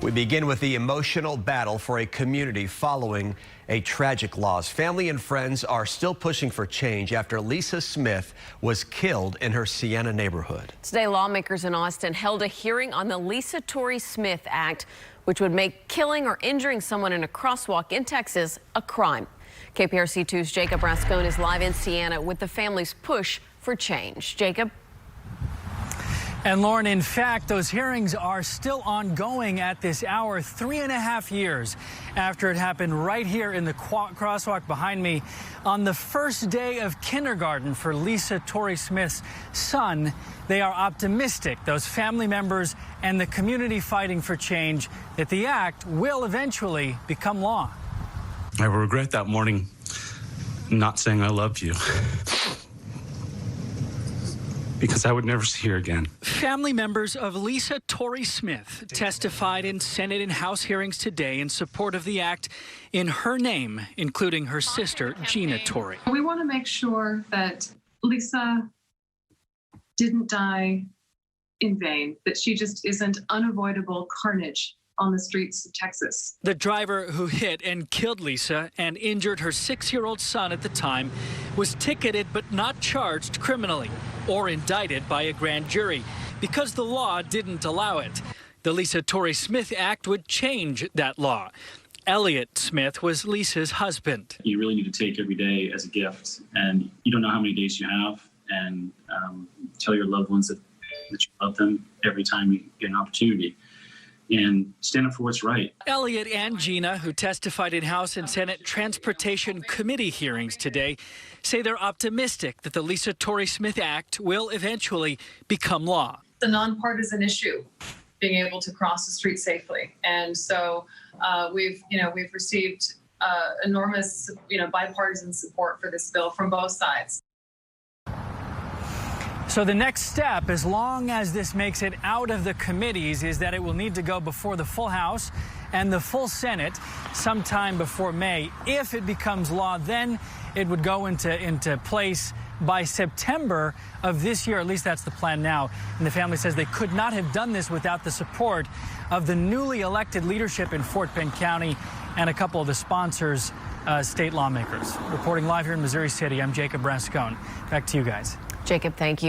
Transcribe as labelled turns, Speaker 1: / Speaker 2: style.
Speaker 1: We begin with the emotional battle for a community following a tragic loss. Family and friends are still pushing for change after Lisa Smith was killed in her Sienna neighborhood.
Speaker 2: Today, lawmakers in Austin held a hearing on the Lisa Torrey Smith Act, which would make killing or injuring someone in a crosswalk in Texas a crime. KPRC 2's Jacob Rascone is live in Sienna with the family's push for change. Jacob?
Speaker 3: And Lauren, in fact, those hearings are still ongoing at this hour, 3.5 years after it happened right here in the crosswalk behind me on the first day of kindergarten for Lisa Torrey Smith's son. They are optimistic, those family members and the community fighting for change, that the act will eventually become law.
Speaker 4: I regret that morning not saying I loved you. Because I would never see her again.
Speaker 3: Family members of Lisa Torrey Smith testified in Senate and House hearings today in support of the act in her name, including her sister, Gina Torrey.
Speaker 5: We want to make sure that Lisa didn't die in vain, that she just isn't unavoidable carnage on the streets of Texas.
Speaker 3: The driver who hit and killed Lisa and injured her 6-year-old son at the time was ticketed but not charged criminally or indicted by a grand jury because the law didn't allow it. The Lisa Torrey Smith Act would change that law. Elliot Smith was Lisa's husband.
Speaker 6: You really need to take every day as a gift, and you don't know how many days you have, and tell your loved ones that you love them every time you get an opportunity. And stand up for what's right.
Speaker 3: Elliot and Gina, who testified in House and Senate Transportation Committee hearings today, say they're optimistic that the Lisa Torrey Smith Act will eventually become law.
Speaker 5: The nonpartisan issue, being able to cross the street safely, and so we've received enormous bipartisan support for this bill from both sides.
Speaker 3: So the next step, as long as this makes it out of the committees, is that it will need to go before the full House and the full Senate sometime before May. If it becomes law, then it would go into place by September of this year. At least that's the plan now. And the family says they could not have done this without the support of the newly elected leadership in Fort Bend County and a couple of the sponsors, state lawmakers. Reporting live here in Missouri City, I'm Jacob Rascone. Back to you guys.
Speaker 2: Jacob, thank you.